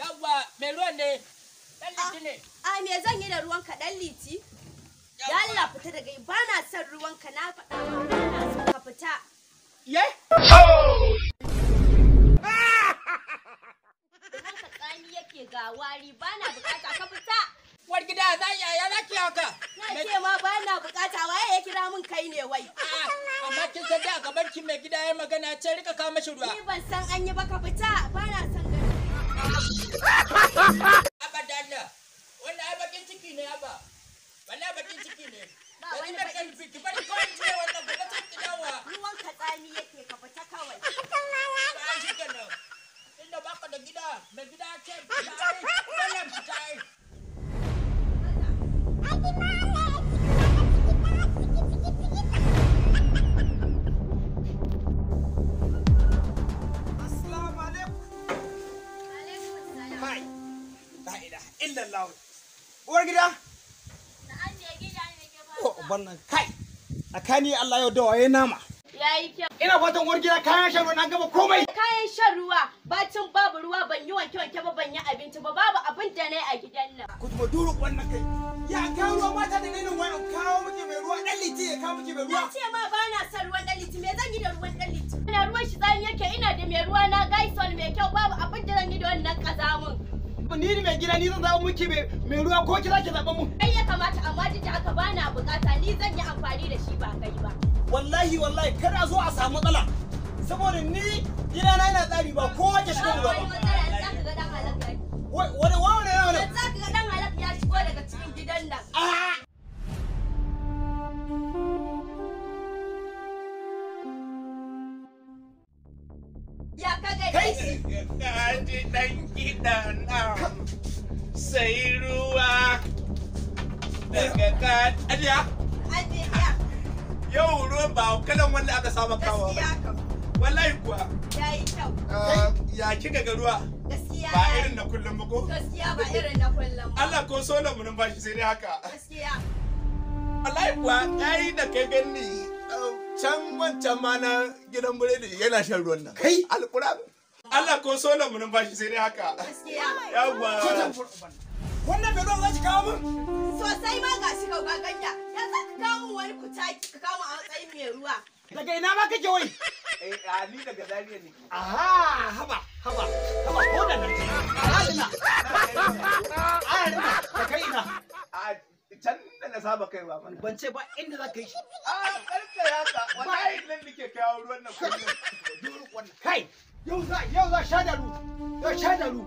Yawwa, mai ruwan ne. Dan liti ne. A me zan yi da ruwan ka dan liti? Ya Allah fita daga ba na son ruwan ka na faɗa ma ba na son ka fita. Ye? Ruwan ka tsani yake ga wari ba na bukata ka fita. War gida za ya zaki haka. Na ce ma ba na bukata waye ya kira min kai ne wai. Amma kin san da gaban ki mai gida ya magana ce rika kawo mashi ruwa. Ni ban san an yi ba ka fita ba na son gani. Abadalla. Wannan ai bakin ciki ne aba. Wallahi bakin ciki ne. Ba wani da kan ki bari kawai ce wannan gobe ta kidawa. Ruwan ka tsani yake ka fita kawai. Ba shi kenan. Inda baka da gida, mai gida ce wannan fitai. Illallah. Uwar gida? Na an je gida ne ke ba. Ko bannan kai. Akani Allah yau da waye nama. Yayi kyau. Ina fatan uwar gida kayan shan ruwa na gaba komai. Kayan shan ruwa, bacin babu ruwa ban yi wanke-wanke ba ban yi abinci ba babu abin da nayi a gidan nan. Ku kuma duru wannan kai. Ya kawo ruwa mata da nainin wani kawo miki mai ruwa dan liti ya kawo miki mai ruwa. Na ce ma ba na son ruwan dan liti me zan yi da ruwan dan liti? Ina ruwan shi tsani yake ina da mai ruwa na gaisol mai kyau babu abin da zan yi da wannan kazamun. Ni ne mai gida ni zan zaɓa miki mai ruwa ko kira ki zaɓa mu. Kai ya kamata amma duk da haka ba na bukata ni zan yi amfani da shi ba kai ba. Wallahi kar a zo a samu matsala. Saboda ni gidana yana tsari ba kowa ke shiga ruwa ba. Za ka ga dan halaka. Wani yana. Za ka ga dan halaka ya shigo daga cikin gidan nan. Ya ka ga shi. Kaji ɗan gidan nan sai ruwa daga kajiya. Ajiya. Yau ruwan ba kalan wanda aka saba kawo ba. Gaskiya kam. Wallahi kuwa. Yayi kyau. Ya kika ga ruwa? Gaskiya. Ba irin na kullum ba ko? Gaskiya ba irin na kullum ba. Allah ko so na munin bashi sai dai haka. Gaskiya. Wallahi kuwa yayi da kai gani can wancan ma na gidan biredi yana shan ruwan nan. Kai Alƙur'an. Allah ko so na munin bashi sai dai haka. Gaskiya. Yawwa. wannan mai ruwan za ki kawo min. Sosai ma ga shi kau ganya. Ya za ka kawo min wani kutaki ka kawo a matsayin mai ruwa. Daga ina ma kake wai? Ni daga Zariya ne. Aha, haba, ko da nan. Adina. Ka kai ina. Can da na saba kai ba mana. Ban ce ba inda za ka yi shi. Karka yaka, wallahi nan nake kawo ruwan nan kullum. Kai, yau za sha daru. Yau sha daru.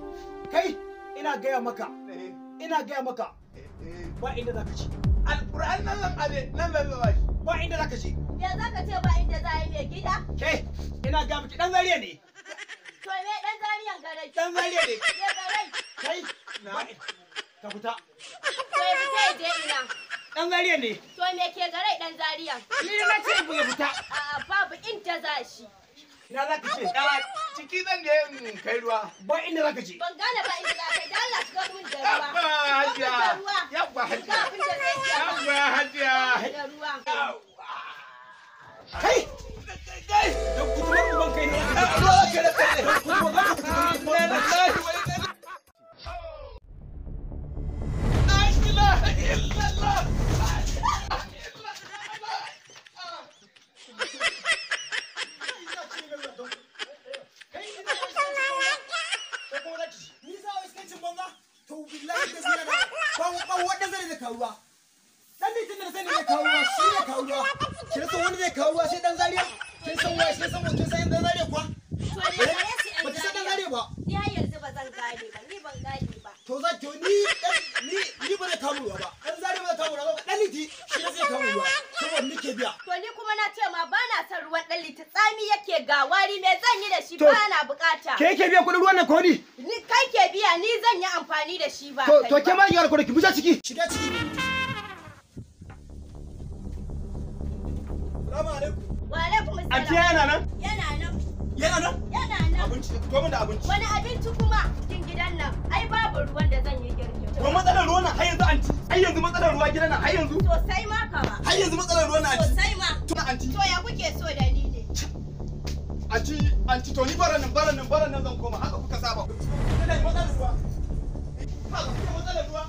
Kai, ina gaya maka. Ba inda za ka ci. Alƙur'an nan zan zaba shi. Ba inda za ka ci. Ya za ka ce ba inda za a yi mai gida? Ke, ina gaya miki dan Zariya ne. To me dan zariyan garai? Dan Zariya ne. Ya garai. Kai, ka fita. To ya fita ya je ina. Dan Zariya ne. To me ke garai dan zariyan? Ni na ce ya fita. A'a babu inda za shi. Ina za ka ce? Ciki zan je in kai ruwa. Ba inda za ka ce. Ban gane ba inda za ka yi. Da Allah shiga min da ruwa. Yabba hajiya. Yabba Ga hajiya. abin da zai iya ba. Yabba hajiya. Da ruwa. Kai! Kai! Don kutumar uban kai ne. Ruwa ka da kai. Ni har yanzu ba zan gane ba. Ni ban gane ba. To za ki ni ba zai kawo ruwa ba. Dan Zariya ba zai kawo ruwa ba. Dan Liti shi ne zai kawo ruwa. Saboda nike biya. To ni kuma na ce ma ba na son ruwan ɗan liti tsami yake ga wari me zan yi da shi To, ba na bukata. Ke yake biya kuɗin ruwan nan ko ni? Ni kai ke biya ni zan yi amfani da shi ba To kai ke ba. ma yar kuɗi ki buja ciki. Shiga ciki. Salamu alaikum. Wa alaikum Ajiya assalam. yana nan? Yana nan. Yana nan? Yana nan. Abinci, to mun da abinci. Wani abinci kuma cikin gidan nan ai babu ruwan da zan yi girki. To matsalar ruwan nan har yanzu anti. Har yanzu matsalar ruwa gidan nan har yanzu. Sosai ma kama. Har yanzu matsalar ruwan nan anti. Sosai ma. Tuna anti. To ya kuke so da ni ne? Anci to ni baran nan zan koma haka kuka saba. Kana matsalar ruwa. Haka kuka matsalar ruwa.